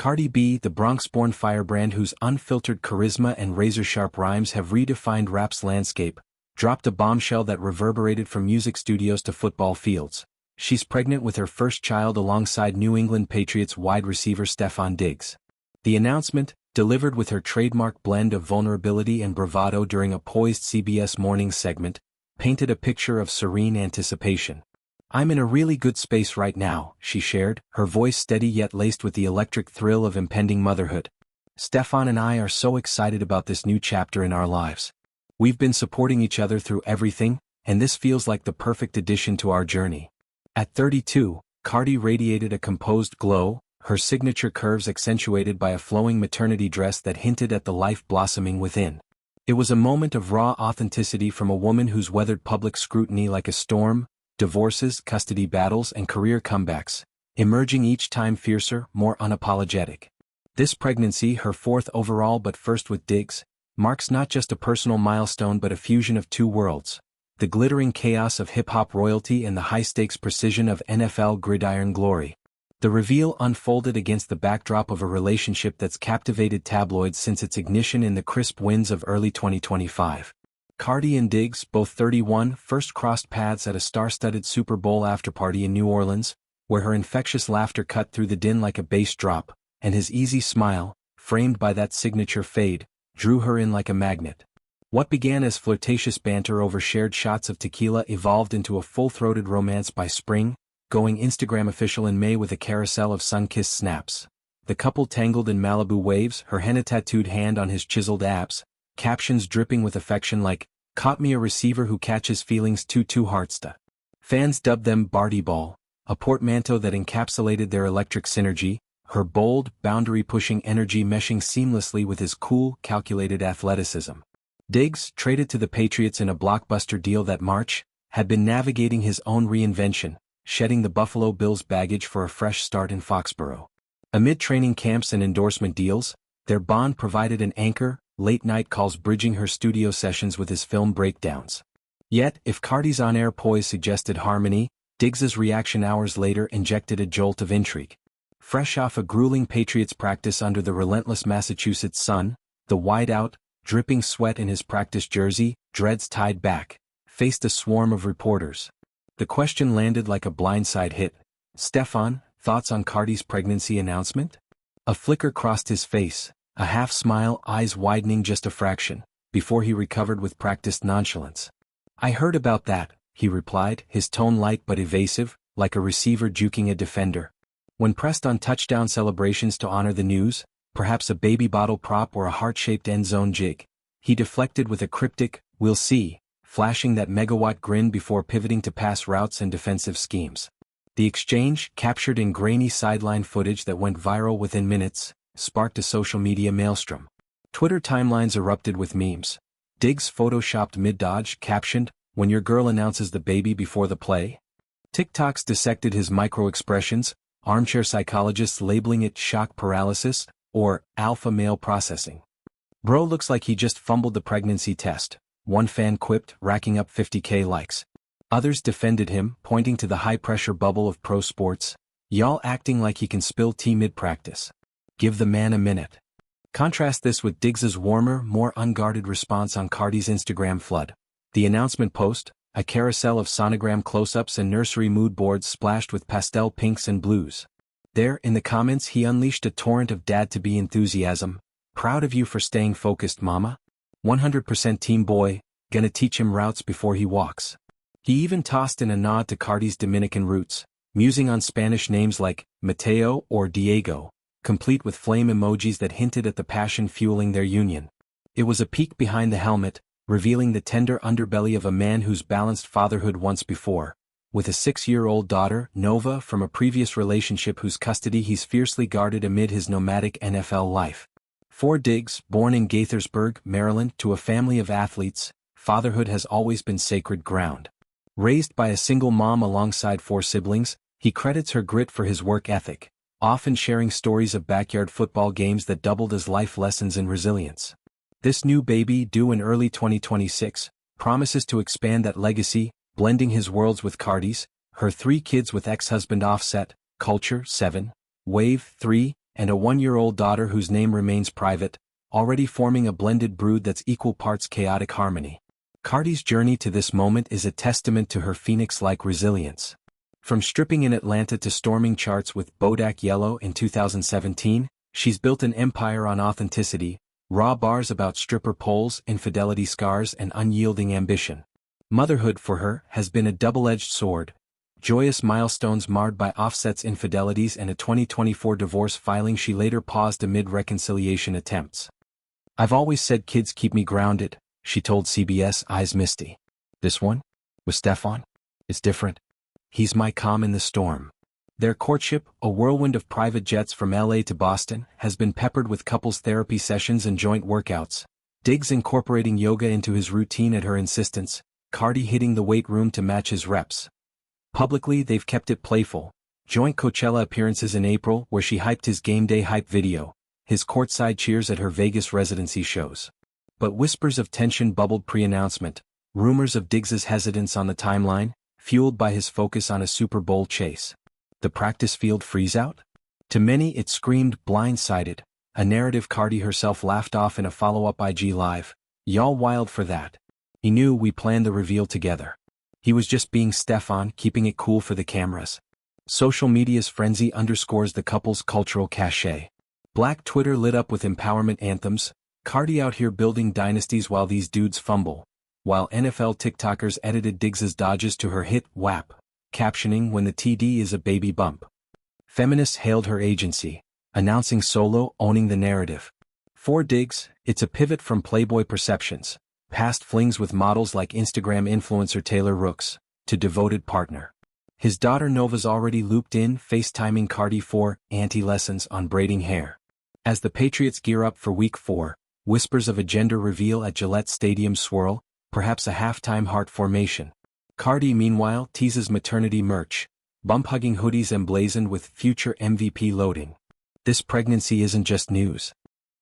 Cardi B, the Bronx-born firebrand whose unfiltered charisma and razor-sharp rhymes have redefined rap's landscape, dropped a bombshell that reverberated from music studios to football fields. She's pregnant with her first child alongside New England Patriots wide receiver Stefon Diggs. The announcement, delivered with her trademark blend of vulnerability and bravado during a poised CBS Mornings segment, painted a picture of serene anticipation. "I'm in a really good space right now," she shared, her voice steady yet laced with the electric thrill of impending motherhood. "Stefon and I are so excited about this new chapter in our lives. We've been supporting each other through everything, and this feels like the perfect addition to our journey." At 32, Cardi radiated a composed glow, her signature curves accentuated by a flowing maternity dress that hinted at the life blossoming within. It was a moment of raw authenticity from a woman who's weathered public scrutiny like a storm, divorces, custody battles, and career comebacks, emerging each time fiercer, more unapologetic. This pregnancy, her fourth overall but first with Diggs, marks not just a personal milestone but a fusion of two worlds: the glittering chaos of hip-hop royalty and the high-stakes precision of NFL gridiron glory. The reveal unfolded against the backdrop of a relationship that's captivated tabloids since its ignition in the crisp winds of early 2025. Cardi and Diggs, both 31, first crossed paths at a star-studded Super Bowl afterparty in New Orleans, where her infectious laughter cut through the din like a bass drop, and his easy smile, framed by that signature fade, drew her in like a magnet. What began as flirtatious banter over shared shots of tequila evolved into a full-throated romance by spring, going Instagram official in May with a carousel of sun-kissed snaps. The couple tangled in Malibu waves, her henna-tattooed hand on his chiseled abs, captions dripping with affection like, "Caught me a receiver who catches feelings too heartsta." Fans dubbed them Barty Ball, a portmanteau that encapsulated their electric synergy, her bold, boundary-pushing energy meshing seamlessly with his cool, calculated athleticism. Diggs, traded to the Patriots in a blockbuster deal that March, had been navigating his own reinvention, shedding the Buffalo Bills baggage for a fresh start in Foxborough. Amid training camps and endorsement deals, their bond provided an anchor, late-night calls bridging her studio sessions with his film breakdowns. Yet, if Cardi's on-air poise suggested harmony, Diggs's reaction hours later injected a jolt of intrigue. Fresh off a grueling Patriots practice under the relentless Massachusetts sun, the wide-out, dripping sweat in his practice jersey, dreads tied back, faced a swarm of reporters. The question landed like a blindside hit. "Stefon, thoughts on Cardi's pregnancy announcement?" A flicker crossed his face, a half-smile, eyes widening just a fraction, before he recovered with practiced nonchalance. "I heard about that," he replied, his tone light but evasive, like a receiver juking a defender. When pressed on touchdown celebrations to honor the news, perhaps a baby bottle prop or a heart-shaped end-zone jig, he deflected with a cryptic, "We'll see," flashing that megawatt grin before pivoting to pass routes and defensive schemes. The exchange, captured in grainy sideline footage that went viral within minutes, sparked a social media maelstrom. Twitter timelines erupted with memes. Diggs photoshopped mid-dodge, captioned, "When your girl announces the baby before the play." TikToks dissected his micro-expressions, armchair psychologists labeling it shock paralysis, or alpha male processing. "Bro looks like he just fumbled the pregnancy test," one fan quipped, racking up 50K likes. Others defended him, pointing to the high-pressure bubble of pro sports. "Y'all acting like he can spill tea mid-practice. Give the man a minute." Contrast this with Diggs's warmer, more unguarded response on Cardi's Instagram flood. The announcement post, a carousel of sonogram close-ups and nursery mood boards splashed with pastel pinks and blues. There, in the comments, he unleashed a torrent of dad-to-be enthusiasm. "Proud of you for staying focused, mama. 100% team boy, gonna teach him routes before he walks." He even tossed in a nod to Cardi's Dominican roots, musing on Spanish names like Mateo or Diego, complete with flame emojis that hinted at the passion fueling their union. It was a peek behind the helmet, revealing the tender underbelly of a man who's balanced fatherhood once before, with a 6-year-old daughter, Nova, from a previous relationship whose custody he's fiercely guarded amid his nomadic NFL life. For Diggs, born in Gaithersburg, Maryland, to a family of athletes, fatherhood has always been sacred ground. Raised by a single mom alongside 4 siblings, he credits her grit for his work ethic, often sharing stories of backyard football games that doubled as life lessons in resilience. This new baby, due in early 2026, promises to expand that legacy, blending his worlds with Cardi's, her 3 kids with ex-husband Offset, Culture 7, Wave 3, and a 1-year-old daughter whose name remains private, already forming a blended brood that's equal parts chaotic harmony. Cardi's journey to this moment is a testament to her phoenix-like resilience. From stripping in Atlanta to storming charts with Bodak Yellow in 2017, she's built an empire on authenticity, raw bars about stripper poles, infidelity scars, and unyielding ambition. Motherhood for her has been a double-edged sword. Joyous milestones marred by Offset's infidelities and a 2024 divorce filing she later paused amid reconciliation attempts. "I've always said kids keep me grounded," she told CBS Eyes Misty. "This one? With Stefon? It's different. He's my calm in the storm." Their courtship, a whirlwind of private jets from LA to Boston, has been peppered with couples therapy sessions and joint workouts. Diggs incorporating yoga into his routine at her insistence, Cardi hitting the weight room to match his reps. Publicly, they've kept it playful. Joint Coachella appearances in April where she hyped his game day hype video, his courtside cheers at her Vegas residency shows. But whispers of tension bubbled pre-announcement, rumors of Diggs's hesitance on the timeline, fueled by his focus on a Super Bowl chase. The practice field freeze-out? To many it screamed blindsided, a narrative Cardi herself laughed off in a follow-up IG Live. "Y'all wild for that. He knew we planned the reveal together. He was just being Stefon, keeping it cool for the cameras." Social media's frenzy underscores the couple's cultural cachet. Black Twitter lit up with empowerment anthems, Cardi out here building dynasties while these dudes fumble, while NFL TikTokers edited Diggs's dodges to her hit WAP, captioning "when the TD is a baby bump." Feminists hailed her agency, announcing Solo owning the narrative. For Diggs, it's a pivot from Playboy perceptions, past flings with models like Instagram influencer Taylor Rooks, to devoted partner. His daughter Nova's already looped in, FaceTiming Cardi for anti-lessons on braiding hair. As the Patriots gear up for Week 4, whispers of a gender reveal at Gillette Stadium swirl, perhaps a halftime heart formation. Cardi meanwhile teases maternity merch, bump-hugging hoodies emblazoned with future MVP loading. This pregnancy isn't just news.